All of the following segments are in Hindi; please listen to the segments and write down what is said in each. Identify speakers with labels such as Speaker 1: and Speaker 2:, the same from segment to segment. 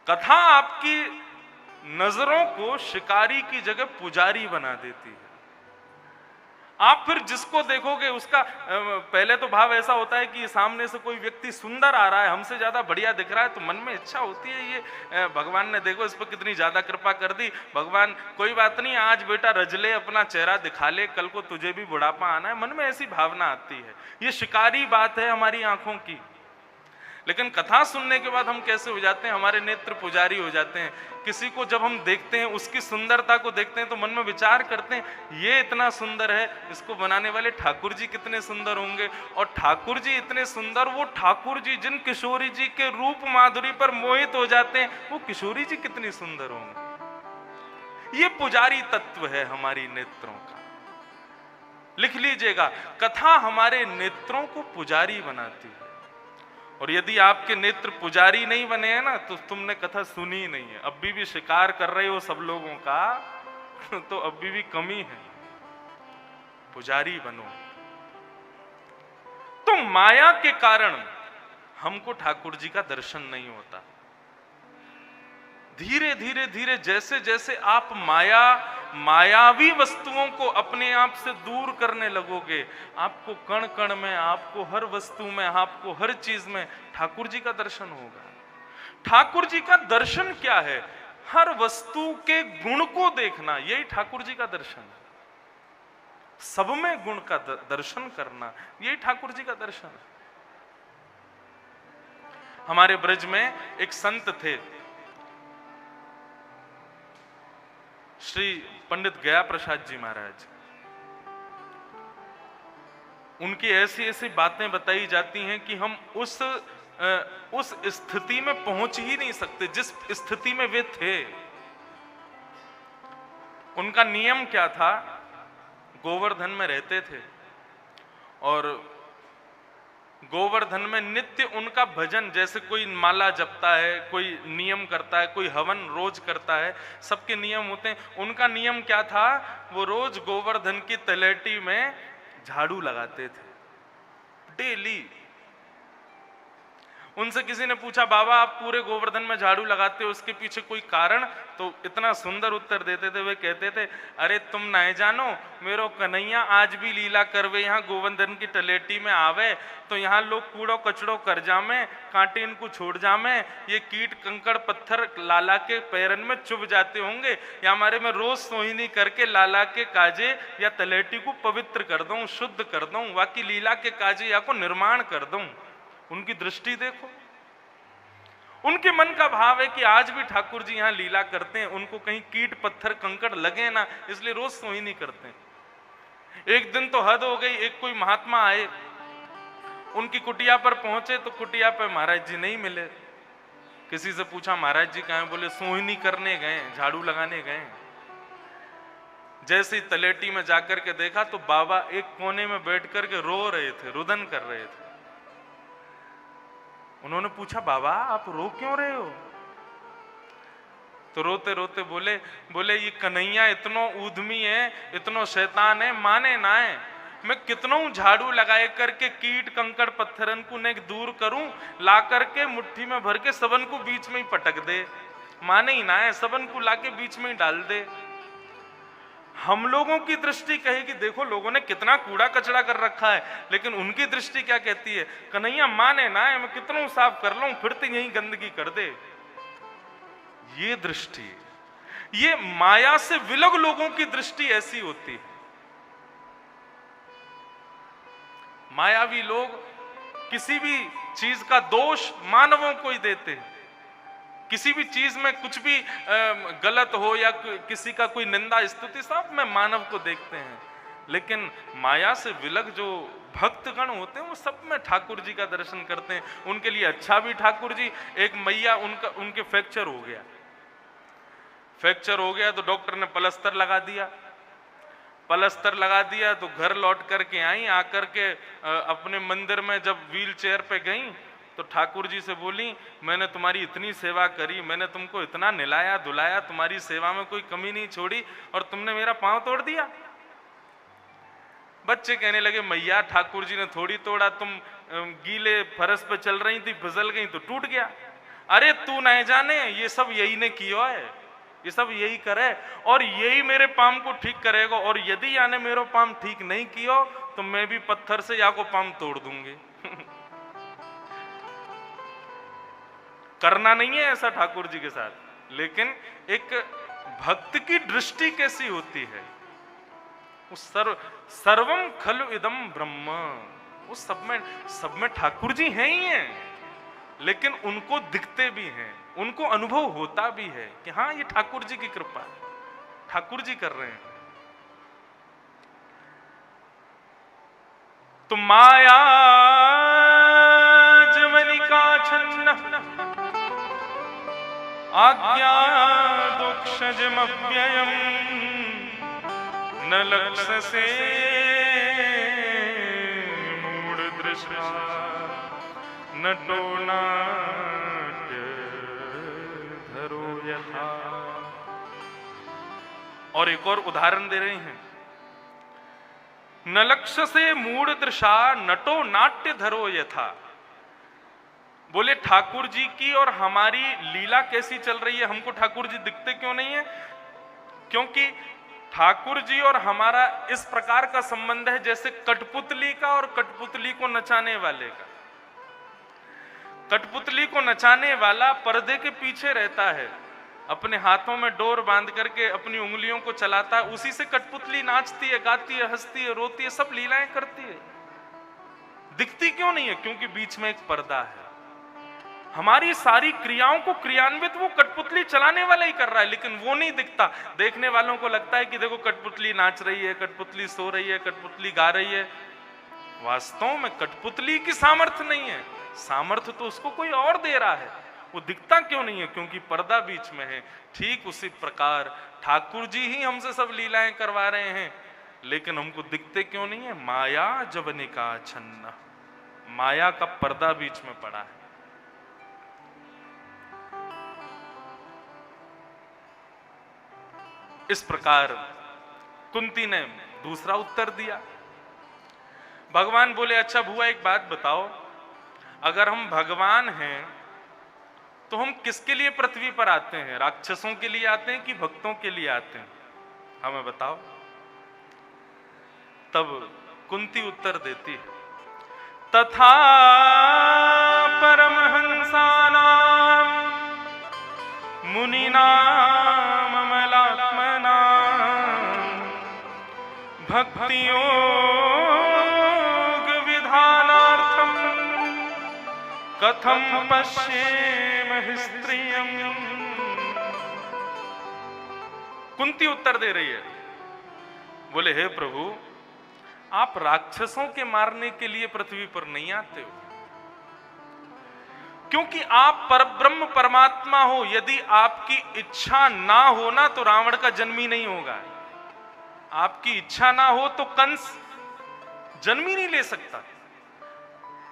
Speaker 1: कथा आपकी नजरों को शिकारी की जगह पुजारी बना देती है। आप फिर जिसको देखोगे उसका पहले तो भाव ऐसा होता है कि सामने से कोई व्यक्ति सुंदर आ रहा है, हमसे ज्यादा बढ़िया दिख रहा है, तो मन में इच्छा होती है ये भगवान ने देखो इस पर कितनी ज्यादा कृपा कर दी, भगवान कोई बात नहीं आज बेटा रज ले, अपना चेहरा दिखा ले, कल को तुझे भी बुढ़ापा आना है, मन में ऐसी भावना आती है। ये शिकारी बात है हमारी आंखों की। लेकिन कथा सुनने के बाद हम कैसे हो जाते हैं, हमारे नेत्र पुजारी हो जाते हैं। किसी को जब हम देखते हैं, उसकी सुंदरता को देखते हैं, तो मन में विचार करते हैं ये इतना सुंदर है, इसको बनाने वाले ठाकुर जी कितने सुंदर होंगे। और ठाकुर जी इतने सुंदर, वो ठाकुर जी जिन किशोरी जी के रूप माधुरी पर मोहित हो जाते हैं, वो किशोरी जी कितनी सुंदर होंगे। ये पुजारी तत्व है हमारी नेत्रों का। लिख लीजिएगा, कथा हमारे नेत्रों को पुजारी बनाती है। और यदि आपके नेत्र पुजारी नहीं बने हैं ना, तो तुमने कथा सुनी ही नहीं है। अभी भी शिकार कर रहे हो सब लोगों का, तो अभी भी कमी है। पुजारी बनो। तो माया के कारण हमको ठाकुर जी का दर्शन नहीं होता। धीरे धीरे धीरे जैसे जैसे आप मायावी वस्तुओं को अपने आप से दूर करने लगोगे, आपको कण कण में, आपको हर वस्तु में, आपको हर चीज में ठाकुर जी का दर्शन होगा। ठाकुर जी का दर्शन क्या है? हर वस्तु के गुण को देखना, यही ठाकुर जी का दर्शन है। सब में गुण का दर्शन करना, यही ठाकुर जी का दर्शन है। हमारे ब्रज में एक संत थे, श्री पंडित गया प्रसाद जी महाराज। उनकी ऐसी ऐसी बातें बताई जाती हैं कि हम उस स्थिति में पहुंच ही नहीं सकते जिस स्थिति में वे थे। उनका नियम क्या था? गोवर्धन में रहते थे और गोवर्धन में नित्य उनका भजन, जैसे कोई माला जपता है, कोई नियम करता है, कोई हवन रोज करता है, सबके नियम होते हैं। उनका नियम क्या था? वो रोज गोवर्धन की तलेटी में झाड़ू लगाते थे, डेली। उनसे किसी ने पूछा, बाबा आप पूरे गोवर्धन में झाड़ू लगाते हो, उसके पीछे कोई कारण? तो इतना सुंदर उत्तर देते थे, वे कहते थे, अरे तुम नहीं जानो, मेरो कन्हैया आज भी लीला करवे, यहाँ गोवर्धन की तलेटी में आवे तो यहाँ लोग कूड़ो कचड़ो कर जामे, कांटे इनको छोड़ जामे, ये कीट कंकड़ पत्थर लाला के पैरन में चुभ जाते होंगे, या हमारे में रोज सोहिनी करके लाला के काजे या तलेटी को पवित्र कर दूं, शुद्ध कर दूं, बाकी लीला के काजे या को निर्माण कर दूं। उनकी दृष्टि देखो, उनके मन का भाव है कि आज भी ठाकुर जी यहाँ लीला करते हैं, उनको कहीं कीट पत्थर कंकड़ लगे ना, इसलिए रोज सोहिनी करते हैं। एक दिन तो हद हो गई, एक कोई महात्मा आए, उनकी कुटिया पर पहुंचे तो कुटिया पर महाराज जी नहीं मिले। किसी से पूछा, महाराज जी कहाँ हैं? बोले सोहिनी करने गए, झाड़ू लगाने गए। जैसे ही तलेटी में जाकर के देखा तो बाबा एक कोने में बैठ करके रो रहे थे, रुदन कर रहे थे। उन्होंने पूछा, बाबा आप रो क्यों रहे हो? तो रोते रोते बोले ये कन्हैया इतनो ऊधमी है, इतनो शैतान है, माने ना है। मैं कितनों झाड़ू लगाए करके कीट कंकड़ पत्थरन को ने दूर करूं, ला करके मुट्ठी में भर के सबन को बीच में ही पटक दे, माने ही ना है, सबन को लाके बीच में ही डाल दे। हम लोगों की दृष्टि कहेगी देखो लोगों ने कितना कूड़ा कचड़ा कर रखा है, लेकिन उनकी दृष्टि क्या कहती है? कन्हैया माने ना है, मैं कितनों साफ कर लूं, फिर तो यही गंदगी कर दे। ये दृष्टि, ये माया से विलग लोगों की दृष्टि ऐसी होती है। मायावी लोग किसी भी चीज का दोष मानवों को ही देते हैं। किसी भी चीज में कुछ भी गलत हो या किसी का कोई निंदा स्तुति, सब में मानव को देखते हैं। लेकिन माया से विलग जो भक्तगण होते हैं वो सब में ठाकुर जी का दर्शन करते हैं। उनके लिए अच्छा भी ठाकुर जी। एक मैया उनके फ्रैक्चर हो गया तो डॉक्टर ने प्लास्टर लगा दिया तो घर लौट करके आई, आकर के अपने मंदिर में जब व्हील चेयर पे गई तो ठाकुर जी से बोली, मैंने तुम्हारी इतनी सेवा करी, मैंने तुमको इतना निलाया धुलाया, तुम्हारी सेवा में कोई कमी नहीं छोड़ी, और तुमने मेरा पांव तोड़ दिया। बच्चे कहने लगे, मैया ठाकुर जी ने थोड़ी तोड़ा, तुम गीले फरस पे चल रही थी, फिसल गई तो टूट गया। अरे तू नहीं जाने, ये सब यही ने किया है, ये सब यही करे और यही मेरे पाम को ठीक करेगा, और यदि याने मेरा पाम ठीक नहीं किया तो मैं भी पत्थर से या को पाम तोड़ दूंगी। करना नहीं है ऐसा ठाकुर जी के साथ, लेकिन एक भक्त की दृष्टि कैसी होती है, उस सर्वम खलु इदम ब्रह्म, उस सब में ठाकुर जी हैं ही हैं, लेकिन उनको दिखते भी हैं, उनको अनुभव होता भी है कि हाँ ये ठाकुर जी की कृपा है, ठाकुर जी कर रहे हैं। तो माया जवनिका छन्न आज्ञा दोक्षजमव्ययम् न लक्ष्यसे मूढदृशा नटो नाट्य धरो यथा। और एक और उदाहरण दे रहे हैं, न लक्ष्य से मूढ़ दृशा नटो नाट्य धरो यथा। बोले ठाकुर जी की और हमारी लीला कैसी चल रही है, हमको ठाकुर जी दिखते क्यों नहीं है? क्योंकि ठाकुर जी और हमारा इस प्रकार का संबंध है जैसे कठपुतली का और कठपुतली को नचाने वाले का। कठपुतली को नचाने वाला पर्दे के पीछे रहता है, अपने हाथों में डोर बांध करके अपनी उंगलियों को चलाता है, उसी से कठपुतली नाचती है, गाती है, हंसती है, रोती है, सब लीलाएं करती है। दिखती क्यों नहीं है? क्योंकि बीच में एक पर्दा है। हमारी सारी क्रियाओं को क्रियान्वित वो कठपुतली चलाने वाला ही कर रहा है, लेकिन वो नहीं दिखता। देखने वालों को लगता है कि देखो कठपुतली नाच रही है, कठपुतली सो रही है, कठपुतली गा रही है। वास्तव में कठपुतली की सामर्थ्य नहीं है, सामर्थ्य तो उसको कोई और दे रहा है। वो दिखता क्यों नहीं है? क्योंकि पर्दा बीच में है। ठीक उसी प्रकार ठाकुर जी ही हमसे सब लीलाएं करवा रहे हैं, लेकिन हमको दिखते क्यों नहीं है? माया जवनिका छन्न, माया का पर्दा बीच में पड़ा है। इस प्रकार कुंती ने दूसरा उत्तर दिया। भगवान बोले, अच्छा बुआ एक बात बताओ, अगर हम भगवान हैं तो हम किसके लिए पृथ्वी पर आते हैं? राक्षसों के लिए आते हैं कि भक्तों के लिए आते हैं? हमें बताओ। तब कुंती उत्तर देती है, तथा परमहंसानां मुनीनां अमलात्मनां भक्तियोग विधानार्थम कथम पश्येम स्त्रियं। कुंती उत्तर दे रही है, बोले हे प्रभु, आप राक्षसों के मारने के लिए पृथ्वी पर नहीं आते हो, क्योंकि आप परब्रह्म परमात्मा हो। यदि आपकी इच्छा ना हो ना तो रावण का जन्म ही नहीं होगा। आपकी इच्छा ना हो तो कंस जन्म ही नहीं ले सकता।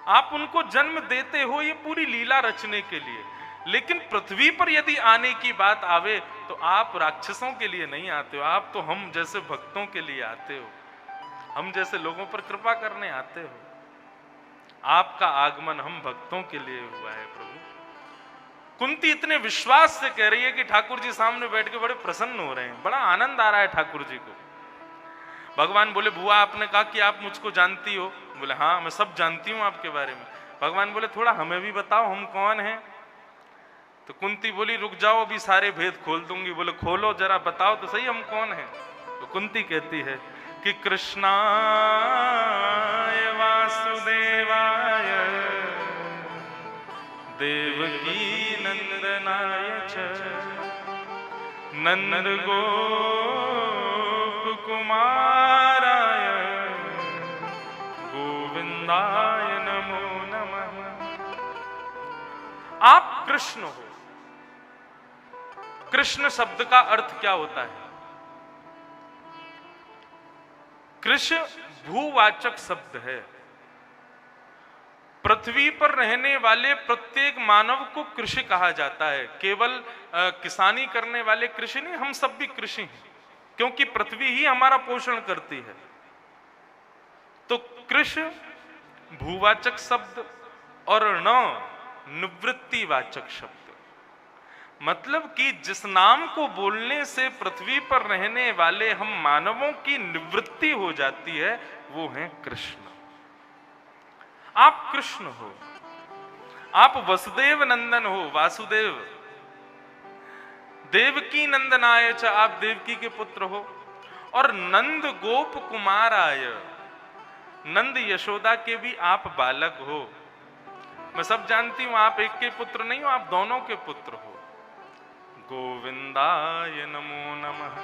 Speaker 1: आप उनको जन्म देते हो ये पूरी लीला रचने के लिए, लेकिन पृथ्वी पर यदि आने की बात आवे तो आप राक्षसों के लिए नहीं आते हो, आप तो हम जैसे भक्तों के लिए आते हो, हम जैसे लोगों पर कृपा करने आते हो। आपका आगमन हम भक्तों के लिए हुआ है प्रभु। कुंती इतने विश्वास से कह रही है कि ठाकुर जी सामने बैठ के बड़े प्रसन्न हो रहे हैं, बड़ा आनंद आ रहा है ठाकुर जी को। भगवान बोले, बुआ आपने कहा कि आप मुझको जानती हो? बोले हाँ, मैं सब जानती हूं आपके बारे में। भगवान बोले, थोड़ा हमें भी बताओ, हम कौन हैं? तो कुंती बोली, रुक जाओ, अभी सारे भेद खोल दूंगी। बोले खोलो जरा, बताओ तो सही हम कौन हैं। तो कुंती कहती है कि कृष्णाय वासुदेवाय देवकी नंदनाय च नंद गोप कुमाराय गोविंदाय नमो नमः। आप कृष्ण हो। कृष्ण शब्द का अर्थ क्या होता है? कृष्ण भूवाचक शब्द है। पृथ्वी पर रहने वाले प्रत्येक मानव को कृषि कहा जाता है। केवल किसानी करने वाले कृषि नहीं, हम सब भी कृषि हैं, क्योंकि पृथ्वी ही हमारा पोषण करती है। तो कृषि भूवाचक शब्द और न निवृत्तिवाचक शब्द। मतलब कि जिस नाम को बोलने से पृथ्वी पर रहने वाले हम मानवों की निवृत्ति हो जाती है, वो है कृष्ण। आप कृष्ण हो, आप वसुदेव नंदन हो, वासुदेव। देवकी नंदनाय च, आप देवकी के पुत्र हो। और नंद गोप कुमाराय, नंद यशोदा के भी आप बालक हो। मैं सब जानती हूं, आप एक के पुत्र नहीं हो, आप दोनों के पुत्र हो। गोविंदाय नमो नमः।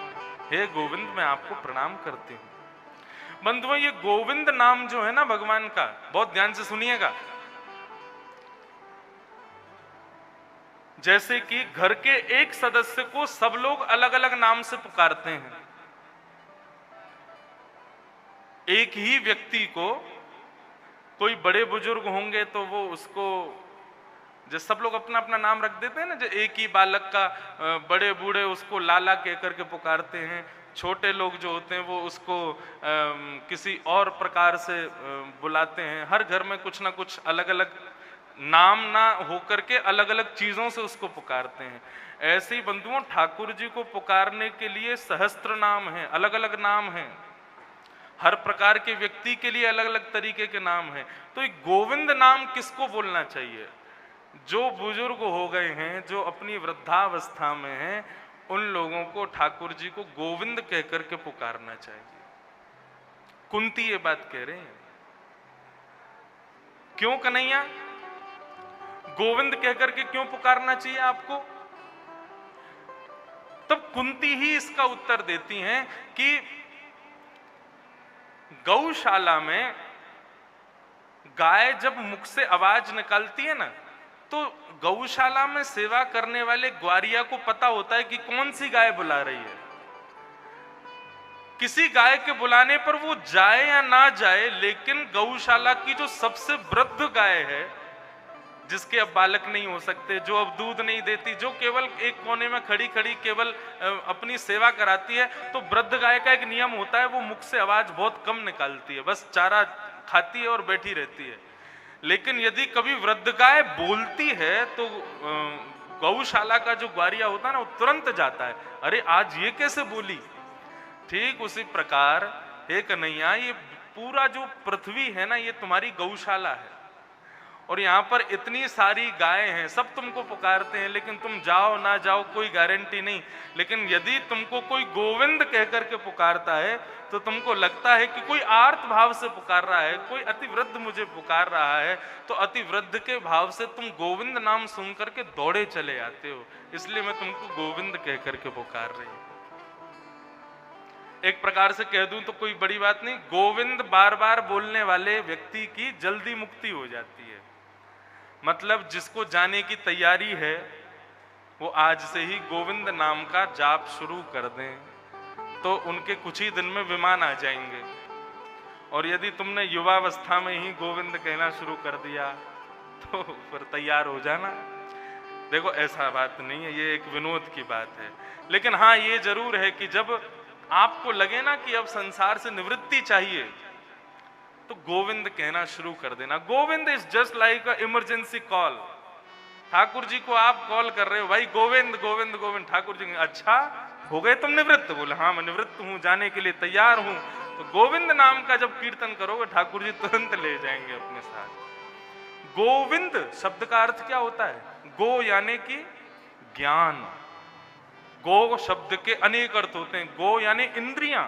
Speaker 1: हे गोविंद, मैं आपको प्रणाम करती हूं। बंधुओं, ये गोविंद नाम जो है ना भगवान का, बहुत ध्यान से सुनिएगा। जैसे कि घर के एक सदस्य को सब लोग अलग अलग नाम से पुकारते हैं, एक ही व्यक्ति को कोई बड़े बुजुर्ग होंगे तो वो उसको, जो सब लोग अपना अपना नाम रख देते हैं ना, जो एक ही बालक का बड़े बूढ़े उसको लाला कह करके पुकारते हैं, छोटे लोग जो होते हैं वो उसको किसी और प्रकार से बुलाते हैं। हर घर में कुछ ना कुछ अलग अलग नाम ना होकर के अलग अलग चीजों से उसको पुकारते हैं। ऐसे ही बंधुओं, ठाकुर जी को पुकारने के लिए सहस्त्र नाम हैं, अलग अलग नाम हैं। हर प्रकार के व्यक्ति के लिए अलग अलग तरीके के नाम हैं। तो एक गोविंद नाम किसको बोलना चाहिए? जो बुजुर्ग हो गए हैं, जो अपनी वृद्धावस्था में हैं, उन लोगों को ठाकुर जी को गोविंद कह करके पुकारना चाहिए। कुंती ये बात कह रहे हैं। क्यों कन्हैया, गोविंद कहकर के क्यों पुकारना चाहिए आपको? तब कुंती ही इसका उत्तर देती हैं कि गौशाला में गाय जब मुख से आवाज निकालती है ना, तो गौशाला में सेवा करने वाले ग्वारिया को पता होता है कि कौन सी गाय बुला रही है। किसी गाय के बुलाने पर वो जाए या ना जाए, लेकिन गौशाला की जो सबसे वृद्ध गाय है, जिसके अब बालक नहीं हो सकते, जो अब दूध नहीं देती, जो केवल एक कोने में खड़ी खड़ी केवल अपनी सेवा कराती है, तो वृद्ध गाय का एक नियम होता है, वो मुख से आवाज बहुत कम निकालती है, बस चारा खाती है और बैठी रहती है। लेकिन यदि कभी वृद्ध गाय बोलती है तो गौशाला का जो ग्वारिया होता है ना, वो तुरंत जाता है, अरे आज ये कैसे बोली। ठीक उसी प्रकार हे कन्हैया, ये पूरा जो पृथ्वी है ना, ये तुम्हारी गौशाला है, और यहाँ पर इतनी सारी गायें हैं, सब तुमको पुकारते हैं, लेकिन तुम जाओ ना जाओ कोई गारंटी नहीं। लेकिन यदि तुमको कोई गोविंद कह करके पुकारता है, तो तुमको लगता है कि कोई आर्त भाव से पुकार रहा है, कोई अति वृद्ध मुझे पुकार रहा है, तो अति वृद्ध के भाव से तुम गोविंद नाम सुन करके दौड़े चले आते हो। इसलिए मैं तुमको गोविंद कह करके पुकार रही हूं। एक प्रकार से कह दूं तो कोई बड़ी बात नहीं, गोविंद बार बार बोलने वाले व्यक्ति की जल्दी मुक्ति हो जाती है। मतलब जिसको जाने की तैयारी है, वो आज से ही गोविंद नाम का जाप शुरू कर दें, तो उनके कुछ ही दिन में विमान आ जाएंगे। और यदि तुमने युवावस्था में ही गोविंद कहना शुरू कर दिया, तो फिर तैयार हो जाना। देखो, ऐसा बात नहीं है, ये एक विनोद की बात है। लेकिन हाँ, ये जरूर है कि जब आपको लगे ना कि अब संसार से निवृत्ति चाहिए, तो गोविंद कहना शुरू कर देना। Govind is just like a emergency call. Thakur ji को आप कॉल कर रहे हो, भाई गोविंद गोविंद गोविंद। ठाकुर जी, अच्छा हो गए तुम निवृत्त? बोले हाँ, मैं निवृत्त हूं, जाने के लिए तैयार हूं। तो गोविंद नाम का जब कीर्तन करोगे, ठाकुर जी तुरंत ले जाएंगे अपने साथ। गोविंद शब्द का अर्थ क्या होता है? गो यानी कि ज्ञान। गो शब्द के अनेक अर्थ होते हैं। गो यानी इंद्रियां,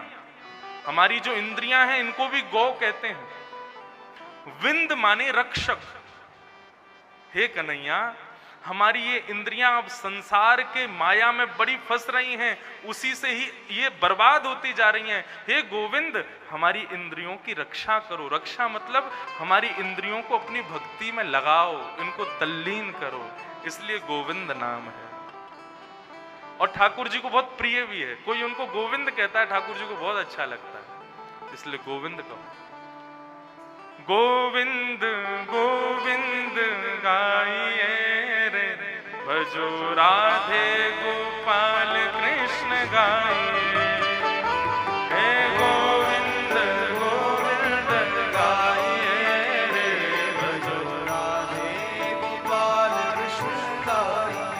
Speaker 1: हमारी जो इंद्रियां हैं इनको भी गौ कहते हैं। विंद माने रक्षक। हे कन्हैया, हमारी ये इंद्रियां अब संसार के माया में बड़ी फंस रही हैं, उसी से ही ये बर्बाद होती जा रही हैं। हे गोविंद, हमारी इंद्रियों की रक्षा करो। रक्षा मतलब हमारी इंद्रियों को अपनी भक्ति में लगाओ, इनको तल्लीन करो। इसलिए गोविंद नाम है। और ठाकुर जी को बहुत प्रिय भी है। कोई उनको गोविंद कहता है, ठाकुर जी को बहुत अच्छा लगता है, इसलिए गोविंद कहो। गोविंद गोविंद गाइए रे, भजो राधे गोपाल कृष्ण गाइए। हे गोविंद गोविंद गाइए रे, भजो राधे गोपाल कृष्ण गाइए।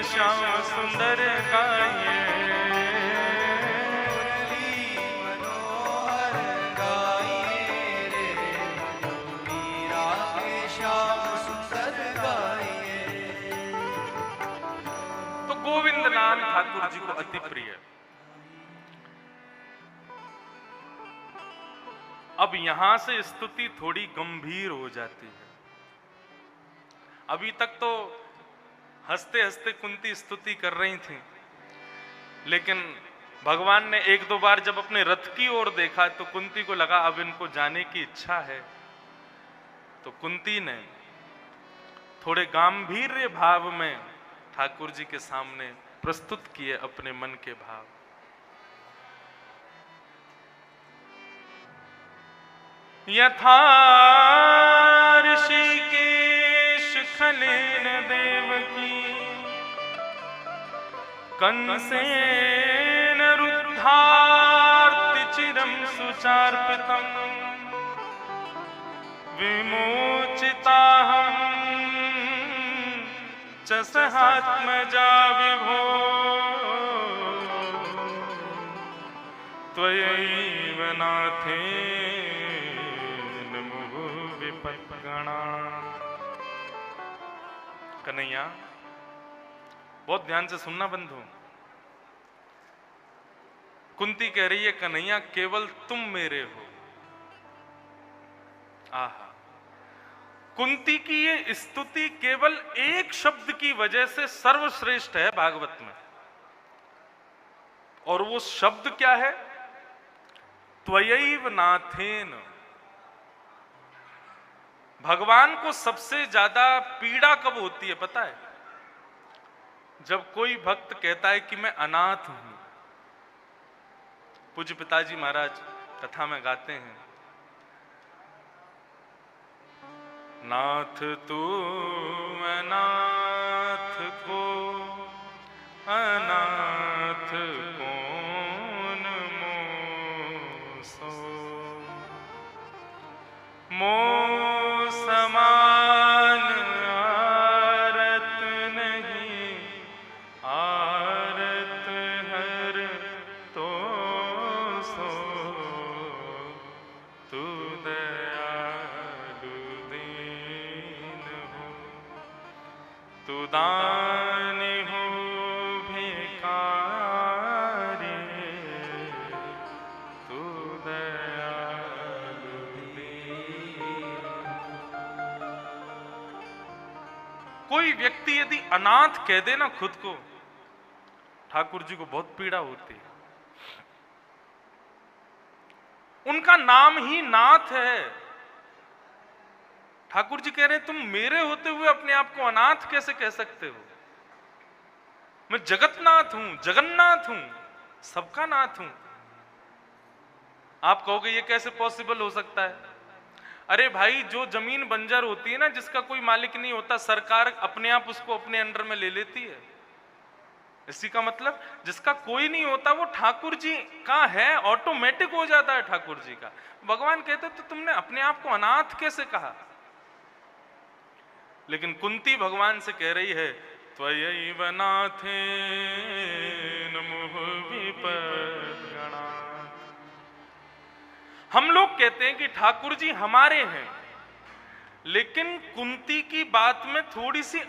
Speaker 1: श्याम सुंदर गाइए, गोविंद नाम ठाकुर जी को अति प्रिय। अब यहां से स्तुति थोड़ी गंभीर हो जाती है। अभी तक तो हंसते हंसते कुंती स्तुति कर रही थी, लेकिन भगवान ने एक दो बार जब अपने रथ की ओर देखा तो कुंती को लगा अब इनको जाने की इच्छा है। तो कुंती ने थोड़े गंभीर भाव में ठाकुर जी के सामने प्रस्तुत किए अपने मन के भाव। यथा ऋषिकेश खलेन देवकी कंसेन रुद्धार्ति चिरं सुचार्पितम् विमोचिताहं च सहात्मजा विभो त्वयैव नाथेन मुहुः विपद्गणाः। कन्हैया, बहुत ध्यान से सुनना बंधु। कुंती कह रही है कन्हैया केवल तुम मेरे हो। आहा, कुंती की ये स्तुति केवल एक शब्द की वजह से सर्वश्रेष्ठ है भागवत में, और वो शब्द क्या है? त्वयैव नाथेन। भगवान को सबसे ज्यादा पीड़ा कब होती है पता है? जब कोई भक्त कहता है कि मैं अनाथ हूं। पूज्य पिताजी महाराज कथा में गाते हैं, नाथ तू अनाथ को अनाथ कौन मोसो, मो समान आरत नहीं आरत हर तो सो, तू दयालु दीन हो, तू दानी हो भिखारी, तू दयालु दीन। कोई व्यक्ति यदि अनाथ कह दे ना खुद को, ठाकुर जी को बहुत पीड़ा होती है। उनका नाम ही नाथ है। ठाकुर जी कह रहे हैं तुम मेरे होते हुए अपने आप को अनाथ कैसे कह सकते हो? मैं जगतनाथ हूं, जगन्नाथ हूं, सबका नाथ हूं। आप कहोगे ये कैसे पॉसिबल हो सकता है? अरे भाई, जो जमीन बंजर होती है ना, जिसका कोई मालिक नहीं होता, सरकार अपने आप उसको अपने अंडर में ले लेती है। इसी का मतलब जिसका कोई नहीं होता वो ठाकुर जी का है, ऑटोमेटिक हो जाता है ठाकुर जी का। भगवान कहते तो तुमने अपने आप को अनाथ कैसे कहा? लेकिन कुंती भगवान से कह रही है त्वयैव नाथेन मुहुः विपद्गणाः। हम लोग कहते हैं कि ठाकुर जी हमारे हैं, लेकिन कुंती की बात में थोड़ी सी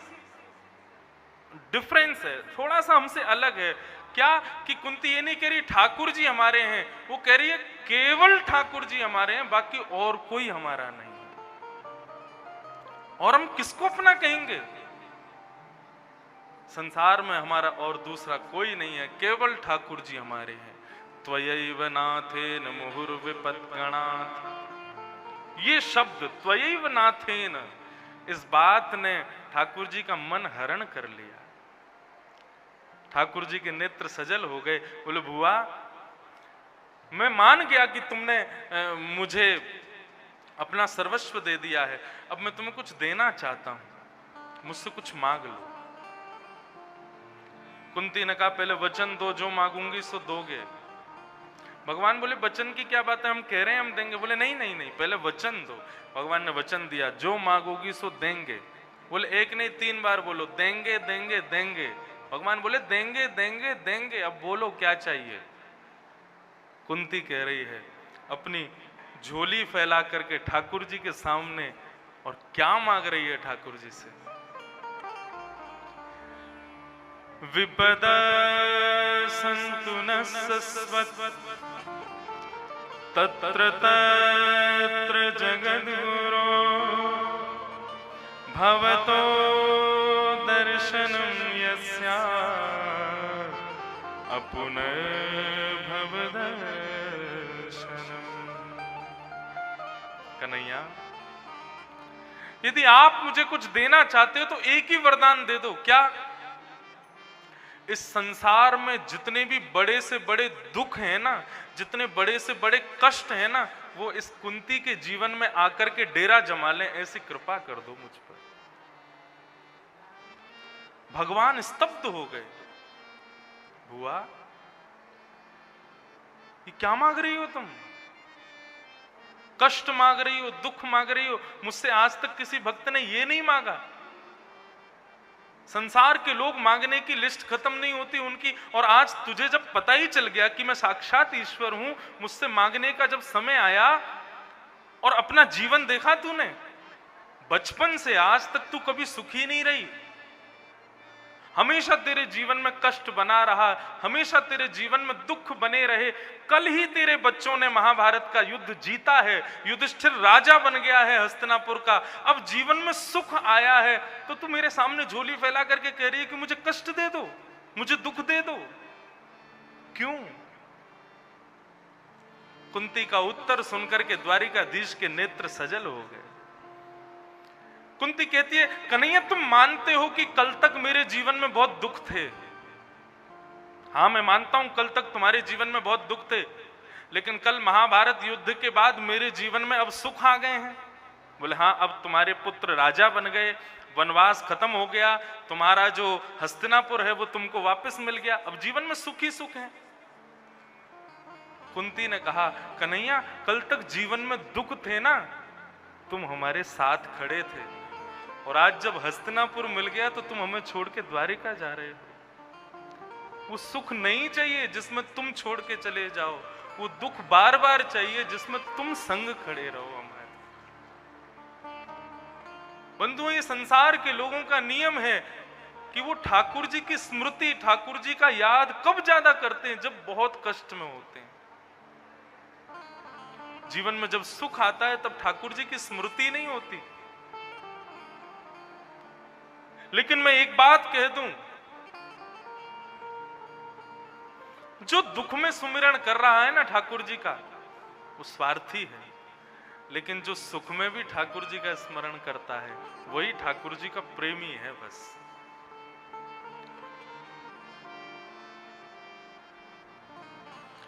Speaker 1: डिफरेंस है, थोड़ा सा हमसे अलग है। क्या कि कुंती ये नहीं कह रही ठाकुर जी हमारे हैं, वो कह रही है केवल ठाकुर जी हमारे हैं, बाकी और कोई हमारा नहीं। और हम किसको अपना कहेंगे? संसार में हमारा और दूसरा कोई नहीं है, केवल ठाकुर जी हमारे हैं। त्वयैव नाथेन मुहुः विपद्गणाः। ये शब्द त्वयैव नाथेन, इस बात ने ठाकुर जी का मन हरण कर लिया। ठाकुर जी के नेत्र सजल हो गए। बोले बुआ, मैं मान गया कि तुमने मुझे अपना सर्वस्व दे दिया है, अब मैं तुम्हें कुछ देना चाहता हूं, मुझसे कुछ मांग लो। कुंती ने कहा पहले वचन दो, जो मांगूंगी सो दोगे। भगवान बोले वचन की क्या बात है, हम कह रहे हैं हम देंगे। बोले नहीं नहीं नहीं, पहले वचन दो। भगवान ने वचन दिया, जो मांगोगी सो देंगे। बोले एक नहीं 3 बार बोलो, देंगे देंगे देंगे। भगवान बोले देंगे देंगे देंगे, अब बोलो क्या चाहिए। कुंती कह रही है अपनी झोली फैला करके ठाकुर जी के सामने, और क्या मांग रही है ठाकुर जी से। विपद सन्तु न सस्वत् तत्र तत्र जगद्गुरो भवतो दर्शनं यस्यात् अपुनर्भव दर्शनम्। कन्हैया, यदि आप मुझे कुछ देना चाहते हो तो एक ही वरदान दे दो। क्या? इस संसार में जितने भी बड़े से बड़े दुख हैं ना, जितने बड़े से बड़े कष्ट हैं ना, वो इस कुंती के जीवन में आकर के डेरा जमा लें, ऐसी कृपा कर दो मुझ पर। भगवान स्तब्ध हो गए। बुआ, ये क्या मांग रही हो तुम? कष्ट मांग रही हो, दुख मांग रही हो। मुझसे आज तक किसी भक्त ने ये नहीं मांगा। संसार के लोग मांगने की लिस्ट खत्म नहीं होती उनकी, और आज तुझे जब पता ही चल गया कि मैं साक्षात ईश्वर हूं, मुझसे मांगने का जब समय आया और अपना जीवन देखा तूने, बचपन से आज तक तू कभी सुखी नहीं रही। हमेशा तेरे जीवन में कष्ट बना रहा, हमेशा तेरे जीवन में दुख बने रहे। कल ही तेरे बच्चों ने महाभारत का युद्ध जीता है, युधिष्ठिर राजा बन गया है हस्तिनापुर का, अब जीवन में सुख आया है, तो तू मेरे सामने झोली फैला करके कह रही है कि मुझे कष्ट दे दो, मुझे दुख दे दो। क्यों? कुंती का उत्तर सुनकर के द्वारिकाधीश के नेत्र सजल हो गए। कुंती कहती है, कन्हैया तुम मानते हो कि कल तक मेरे जीवन में बहुत दुख थे। हाँ, मैं मानता हूं कल तक तुम्हारे जीवन में बहुत दुख थे, लेकिन कल महाभारत युद्ध के बाद मेरे जीवन में अब सुख आ गए हैं। बोले हाँ, अब तुम्हारे पुत्र राजा बन गए, वनवास खत्म हो गया, तुम्हारा जो हस्तिनापुर है वो तुमको वापस मिल गया, अब जीवन में सुख ही सुख है। कुंती ने कहा, कन्हैया कल तक जीवन में दुख थे ना, तुम हमारे साथ खड़े थे, और आज जब हस्तिनापुर मिल गया तो तुम हमें छोड़ के द्वारिका जा रहे हो। वो सुख नहीं चाहिए जिसमें तुम छोड़ के चले जाओ, वो दुख बार बार चाहिए जिसमें तुम संग खड़े रहो हमारे। बंधुओं, ये संसार के लोगों का नियम है कि वो ठाकुर जी की स्मृति, ठाकुर जी का याद कब ज्यादा करते हैं? जब बहुत कष्ट में होते हैं। जीवन में जब सुख आता है तब ठाकुर जी की स्मृति नहीं होती। लेकिन मैं एक बात कह दूं, जो दुख में सुमिरन कर रहा है ना ठाकुर जी का, वो स्वार्थी है, लेकिन जो सुख में भी ठाकुर जी का स्मरण करता है वही ठाकुर जी का प्रेमी है। बस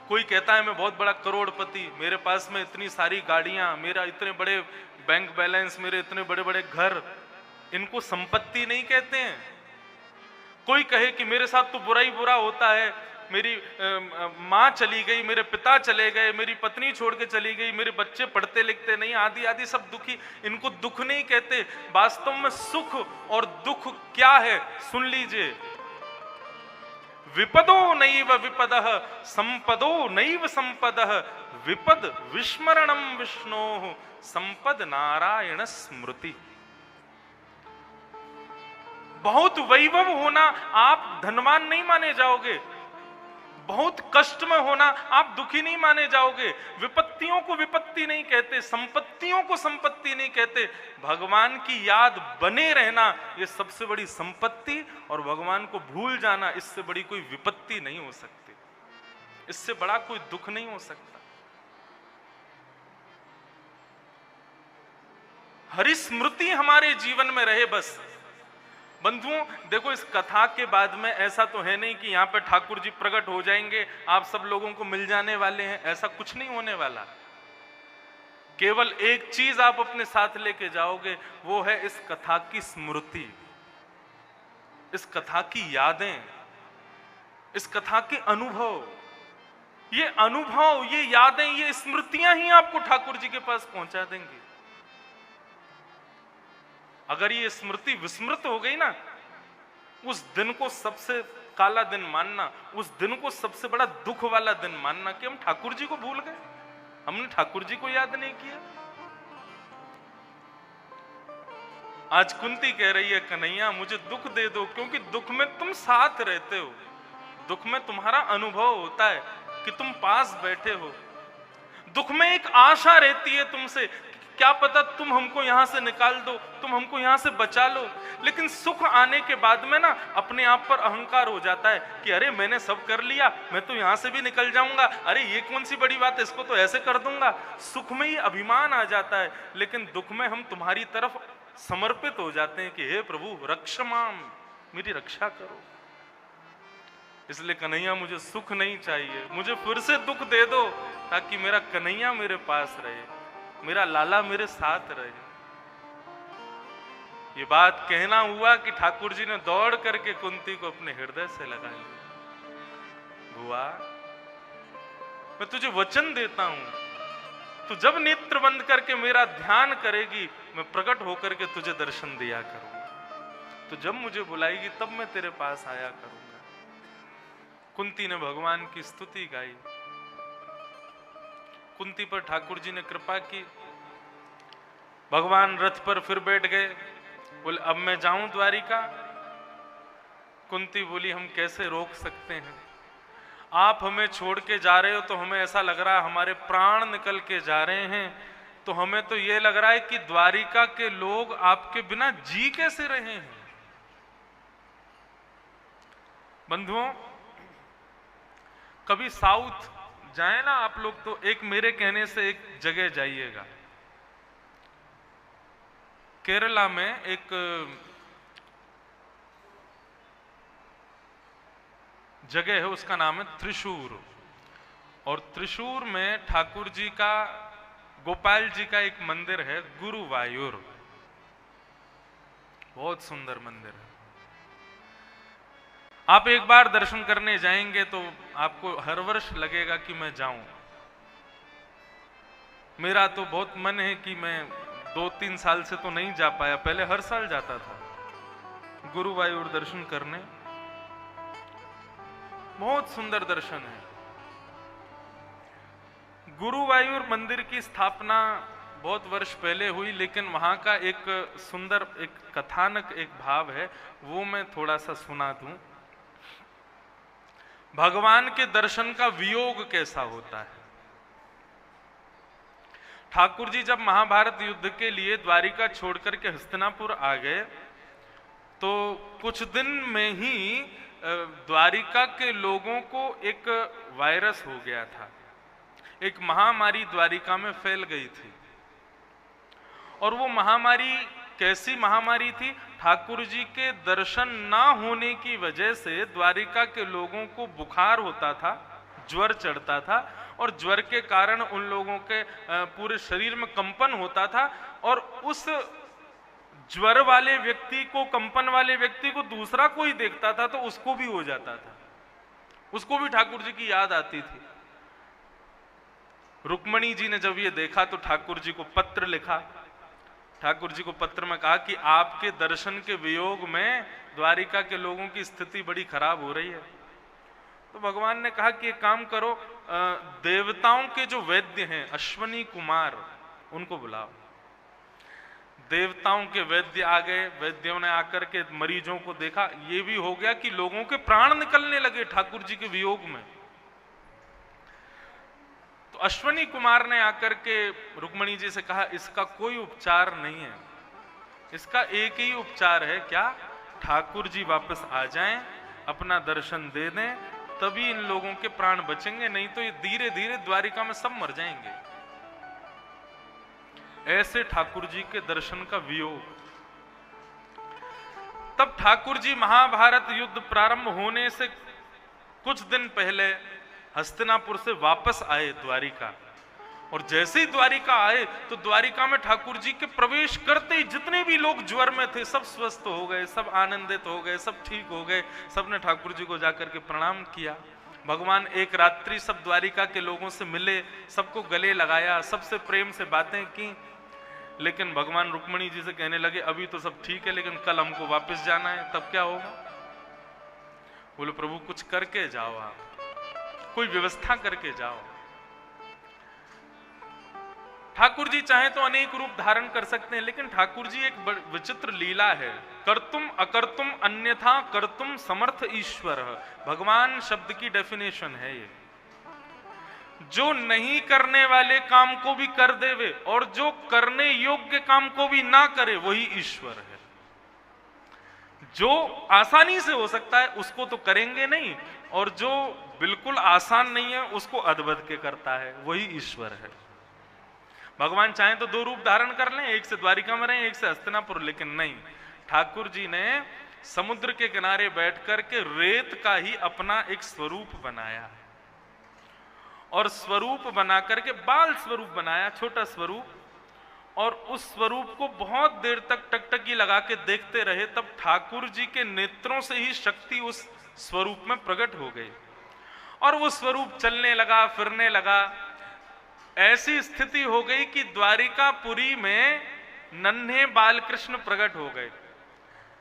Speaker 1: कोई कहता है मैं बहुत बड़ा करोड़पति, मेरे पास में इतनी सारी गाड़ियां, मेरा इतने बड़े बैंक बैलेंस, मेरे इतने बड़े बड़े घर, इनको संपत्ति नहीं कहते हैं। कोई कहे कि मेरे साथ तो बुरा ही बुरा होता है, मेरी माँ चली गई, मेरे पिता चले गए, मेरी पत्नी छोड़ के चली गई, मेरे बच्चे पढ़ते लिखते नहीं, आदि आदि सब दुखी, इनको दुख नहीं कहते। वास्तव में सुख और दुख क्या है सुन लीजिए। विपदो नैव विपदः संपदो नैव संपदः विपद विस्मरणं विष्णोः संपद नारायण स्मृति। बहुत वैभव होना आप धनवान नहीं माने जाओगे, बहुत कष्ट में होना आप दुखी नहीं माने जाओगे। विपत्तियों को विपत्ति नहीं कहते, संपत्तियों को संपत्ति नहीं कहते। भगवान की याद बने रहना ये सबसे बड़ी संपत्ति, और भगवान को भूल जाना इससे बड़ी कोई विपत्ति नहीं हो सकती, इससे बड़ा कोई दुख नहीं हो सकता। हरि स्मृति हमारे जीवन में रहे बस। बंधुओं देखो, इस कथा के बाद में ऐसा तो है नहीं कि यहाँ पे ठाकुर जी प्रकट हो जाएंगे, आप सब लोगों को मिल जाने वाले हैं, ऐसा कुछ नहीं होने वाला। केवल एक चीज आप अपने साथ लेके जाओगे, वो है इस कथा की स्मृति, इस कथा की यादें, इस कथा के अनुभव। ये अनुभव, ये यादें, ये स्मृतियां ही आपको ठाकुर जी के पास पहुंचा देंगी। अगर ये स्मृति विस्मृत हो गई ना, उस दिन को सबसे काला दिन मानना, उस दिन को सबसे बड़ा दुख वाला दिन मानना कि हम ठाकुर जी को भूल गए, हमने ठाकुर जी को याद नहीं किया। आज कुंती कह रही है कन्हैया मुझे दुख दे दो, क्योंकि दुख में तुम साथ रहते हो, दुख में तुम्हारा अनुभव होता है कि तुम पास बैठे हो। दुख में एक आशा रहती है तुमसे, क्या पता तुम हमको यहां से निकाल दो, तुम हमको यहां से बचा लो। लेकिन सुख आने के बाद में ना अपने आप पर अहंकार हो जाता है कि अरे मैंने सब कर लिया, मैं तो यहां से भी निकल जाऊंगा, अरे ये कौन सी बड़ी बात है, इसको तो ऐसे कर दूंगा। सुख में ही अभिमान आ जाता है, लेकिन दुख में हम तुम्हारी तरफ समर्पित हो जाते हैं कि हे प्रभु रक्षमाम, मेरी रक्षा करो। इसलिए कन्हैया मुझे सुख नहीं चाहिए, मुझे फिर से दुख दे दो ताकि मेरा कन्हैया मेरे पास रहे, मेरा लाला मेरे साथ रहे। ये बात कहना हुआ कि ठाकुर जी ने दौड़ करके कुंती को अपने हृदय से लगा लिया। बुआ मैं तुझे वचन देता हूं, तू जब नेत्र बंद करके मेरा ध्यान करेगी मैं प्रकट होकर के तुझे दर्शन दिया करूंगा, तो जब मुझे बुलाएगी तब मैं तेरे पास आया करूंगा। कुंती ने भगवान की स्तुति गाई, कुंती पर ठाकुर जी ने कृपा की। भगवान रथ पर फिर बैठ गए, बोले अब मैं जाऊं द्वारिका। कुंती बोली हम कैसे रोक सकते हैं, आप हमें छोड़ के जा रहे हो तो हमें ऐसा लग रहा है हमारे प्राण निकल के जा रहे हैं, तो हमें तो ये लग रहा है कि द्वारिका के लोग आपके बिना जी कैसे रहे हैं। बंधुओं कभी साउथ जाए ना आप लोग तो एक मेरे कहने से एक जगह जाइएगा। केरला में एक जगह है, उसका नाम है त्रिशूर, और त्रिशूर में ठाकुर जी का, गोपाल जी का एक मंदिर है गुरुवायूर, बहुत सुंदर मंदिर है। आप एक बार दर्शन करने जाएंगे तो आपको हर वर्ष लगेगा कि मैं जाऊं। मेरा तो बहुत मन है कि मैं 2-3 साल से तो नहीं जा पाया, पहले हर साल जाता था गुरुवायूर दर्शन करने। बहुत सुंदर दर्शन है। गुरुवायूर मंदिर की स्थापना बहुत वर्ष पहले हुई, लेकिन वहां का एक सुंदर एक कथानक, एक भाव है, वो मैं थोड़ा सा सुना दूं। भगवान के दर्शन का वियोग कैसा होता है। ठाकुर जी जब महाभारत युद्ध के लिए द्वारिका छोड़कर के हस्तिनापुर आ गए तो कुछ दिन में ही द्वारिका के लोगों को एक वायरस हो गया था, एक महामारी द्वारिका में फैल गई थी। और वो महामारी कैसी महामारी थी, ठाकुर जी के दर्शन ना होने की वजह से द्वारिका के लोगों को बुखार होता था, ज्वर चढ़ता था, और ज्वर के कारण उन लोगों के पूरे शरीर में कंपन होता था, और उस ज्वर वाले व्यक्ति को, कंपन वाले व्यक्ति को दूसरा कोई देखता था तो उसको भी हो जाता था, उसको भी ठाकुर जी की याद आती थी। रुक्मणी जी ने जब ये देखा तो ठाकुर जी को पत्र लिखा। ठाकुर जी को पत्र में कहा कि आपके दर्शन के वियोग में द्वारिका के लोगों की स्थिति बड़ी खराब हो रही है। तो भगवान ने कहा कि एक काम करो, देवताओं के जो वैद्य हैं अश्वनी कुमार, उनको बुलाओ। देवताओं के वैद्य आ गए, वैद्यों ने आकर के मरीजों को देखा। ये भी हो गया कि लोगों के प्राण निकलने लगे ठाकुर जी के वियोग में। तो अश्वनी कुमार ने आकर के रुक्मणी जी से कहा इसका कोई उपचार नहीं है, इसका एक ही उपचार है, क्या, ठाकुर जी वापस आ जाएं, अपना दर्शन दे दें, तभी इन लोगों के प्राण बचेंगे, नहीं तो ये धीरे धीरे द्वारिका में सब मर जाएंगे। ऐसे ठाकुर जी के दर्शन का वियोग। तब ठाकुर जी महाभारत युद्ध प्रारंभ होने से कुछ दिन पहले हस्तिनापुर से वापस आए द्वारिका, और जैसे ही द्वारिका आए तो द्वारिका में ठाकुर जी के प्रवेश करते ही जितने भी लोग ज्वर में थे सब स्वस्थ हो गए, सब आनंदित हो गए, सब ठीक हो गए। सबने ठाकुर जी को जाकर के प्रणाम किया। भगवान एक रात्रि सब द्वारिका के लोगों से मिले, सबको गले लगाया, सबसे प्रेम से बातें की। लेकिन भगवान रुक्मणी जी से कहने लगे अभी तो सब ठीक है, लेकिन कल हमको वापस जाना है, तब क्या होगा। बोले प्रभु कुछ करके जाओ, आप कोई व्यवस्था करके जाओ। ठाकुर जी चाहे तो अनेक रूप धारण कर सकते हैं, लेकिन ठाकुर जी एक विचित्र लीला है। कर्तुम अकर्तुम अन्यथा कर्तुम समर्थ ईश्वर, भगवान शब्द की डेफिनेशन है ये। जो नहीं करने वाले काम को भी कर देवे और जो करने योग्य काम को भी ना करे, वही ईश्वर है। जो आसानी से हो सकता है उसको तो करेंगे नहीं, और जो बिल्कुल आसान नहीं है उसको अधबद के करता है, वही ईश्वर है। भगवान चाहे तो दो रूप धारण कर लें, एक से द्वारिका में रहें, एक से हस्तिनापुर, लेकिन नहीं, ठाकुर जी ने समुद्र के किनारे बैठ कर के रेत का ही अपना एक स्वरूप बनाया, और स्वरूप बना करके बाल स्वरूप बनाया, छोटा स्वरूप, और उस स्वरूप को बहुत देर तक टकटकी लगा के देखते रहे। तब ठाकुर जी के नेत्रों से ही शक्ति उस स्वरूप में प्रकट हो गई, और वो स्वरूप चलने लगा, फिरने लगा। ऐसी स्थिति हो गई कि द्वारिकापुरी में नन्हे बाल कृष्ण प्रकट हो गए।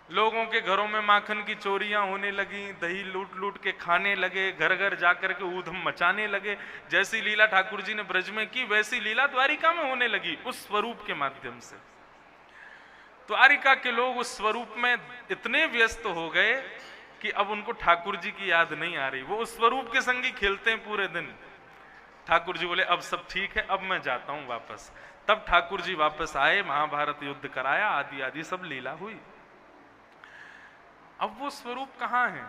Speaker 1: लोगों के घरों में माखन की चोरियां होने लगी, दही लूट लूट के खाने लगे, घर घर जाकर के ऊधम मचाने लगे। जैसी लीला ठाकुर जी ने ब्रज में की, वैसी लीला द्वारिका में होने लगी उस स्वरूप के माध्यम से। द्वारिका के लोग उस स्वरूप में इतने व्यस्त हो गए कि अब उनको ठाकुर जी की याद नहीं आ रही। वो उस स्वरूप के संग ही खेलते हैं पूरे दिन। ठाकुर जी बोले अब सब ठीक है, अब मैं जाता हूं वापस। तब ठाकुर जी वापस आए, महाभारत युद्ध कराया, आदि आदि सब लीला हुई। अब वो स्वरूप कहां है?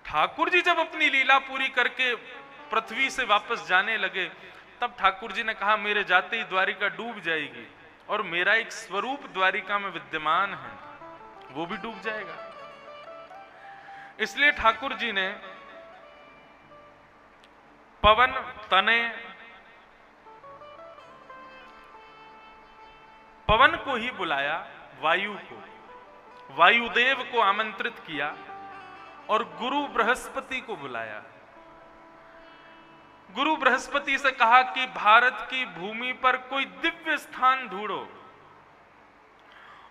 Speaker 1: ठाकुर जी जब अपनी लीला पूरी करके पृथ्वी से वापस जाने लगे, तब ठाकुर जी ने कहा मेरे जाते ही द्वारिका डूब जाएगी, और मेरा एक स्वरूप द्वारिका में विद्यमान है, वो भी डूब जाएगा। इसलिए ठाकुर जी ने पवन तने, पवन को ही बुलाया, वायु को, वायुदेव को आमंत्रित किया, और गुरु बृहस्पति को बुलाया। गुरु बृहस्पति से कहा कि भारत की भूमि पर कोई दिव्य स्थान ढूंढो,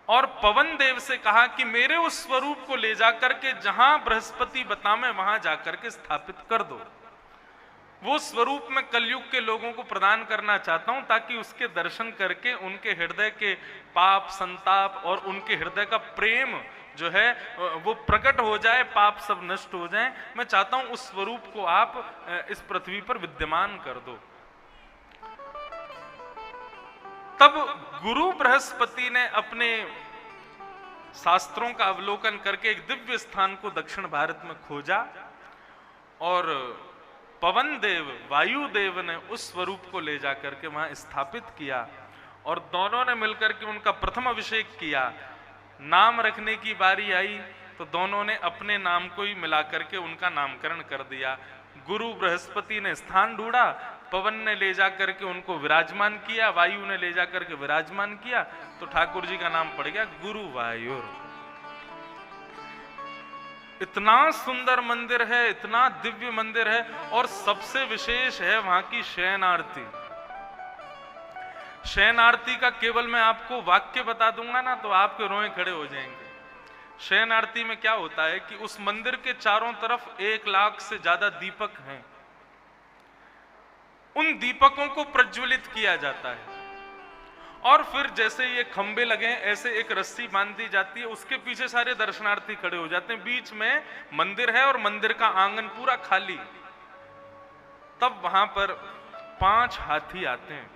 Speaker 1: और पवन देव से कहा कि मेरे उस स्वरूप को ले जाकर के जहां बृहस्पति बतावे वहां जाकर के स्थापित कर दो। वो स्वरूप मैं कलयुग के लोगों को प्रदान करना चाहता हूं, ताकि उसके दर्शन करके उनके हृदय के पाप संताप और उनके हृदय का प्रेम जो है वो प्रकट हो जाए, पाप सब नष्ट हो जाए। मैं चाहता हूं उस स्वरूप को आप इस पृथ्वी पर विद्यमान कर दो। तब गुरु बृहस्पति ने अपने शास्त्रों का अवलोकन करके एक दिव्य स्थान को दक्षिण भारत में खोजा, और पवन देव वायुदेव ने उस स्वरूप को ले जाकर के वहां स्थापित किया, और दोनों ने मिलकर के उनका प्रथम अभिषेक किया। नाम रखने की बारी आई तो दोनों ने अपने नाम को ही मिलाकर के उनका नामकरण कर दिया। गुरु बृहस्पति ने स्थान ढूंढा, पवन ने ले जाकर के उनको विराजमान किया, वायु ने ले जाकर के विराजमान किया, तो ठाकुर जी का नाम पड़ गया गुरु वायुर। इतना सुंदर मंदिर है, इतना दिव्य मंदिर है, और सबसे विशेष है वहां की शयन आरती। शयन आरती का केवल मैं आपको वाक्य बता दूंगा ना तो आपके रोए खड़े हो जाएंगे। शयन आरती में क्या होता है कि उस मंदिर के चारों तरफ 1 लाख से ज्यादा दीपक हैं। उन दीपकों को प्रज्वलित किया जाता है, और फिर जैसे ये खंबे लगे ऐसे एक रस्सी बांध दी जाती है, उसके पीछे सारे दर्शनार्थी खड़े हो जाते हैं। बीच में मंदिर है और मंदिर का आंगन पूरा खाली। तब वहां पर 5 हाथी आते हैं,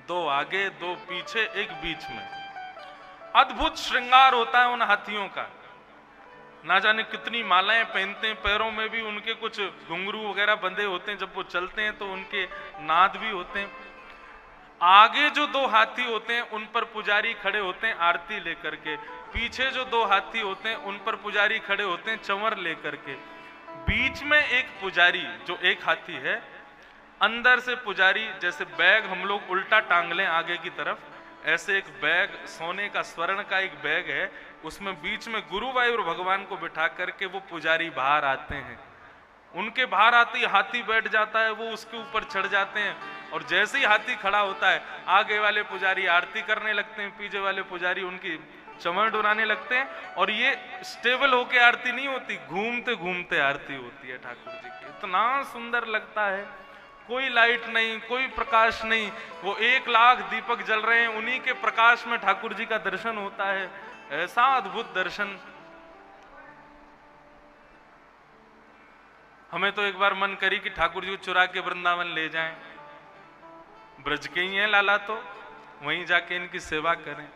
Speaker 1: 2 आगे 2 पीछे, एक बीच में। अद्भुत श्रृंगार होता है उन हाथियों का, ना जाने कितनी मालाएं पहनते हैं, पैरों में भी उनके कुछ घुंघरू वगैरह बंधे होते हैं, जब वो चलते हैं तो उनके नाद भी होते हैं। आगे जो 2 हाथी होते हैं उन पर पुजारी खड़े होते हैं आरती लेकर के, पीछे जो 2 हाथी होते हैं उन पर पुजारी खड़े होते हैं चंवर लेकर के, बीच में एक पुजारी जो एक हाथी है, अंदर से पुजारी जैसे बैग हम लोग उल्टा टांग लें आगे की तरफ, ऐसे एक बैग सोने का स्वर्ण का एक बैग है, उसमें बीच में गुरुवायुर भगवान को बिठा करके वो पुजारी बाहर आते हैं। उनके बाहर आते ही हाथी बैठ जाता है, वो उसके ऊपर चढ़ जाते हैं, और जैसे ही हाथी खड़ा होता है आगे वाले पुजारी आरती करने लगते हैं, पीछे वाले पुजारी उनकी चमड़ उड़ाने लगते हैं। और ये स्टेबल होके आरती नहीं होती, घूमते घूमते आरती होती है ठाकुर जी की। इतना सुंदर लगता है, कोई लाइट नहीं, कोई प्रकाश नहीं, वो 1,00,000 दीपक जल रहे हैं, उन्हीं के प्रकाश में ठाकुर जी का दर्शन होता है। ऐसा अद्भुत दर्शन। हमें तो एक बार मन करी कि ठाकुर जी को चुरा के वृंदावन ले जाएं, ब्रज के ही हैं लाला, तो वहीं जाके इनकी सेवा करें।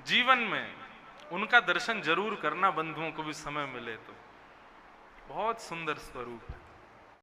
Speaker 1: जीवन में उनका दर्शन जरूर करना बंधुओं को भी समय मिले तो। बहुत सुंदर स्वरूप है।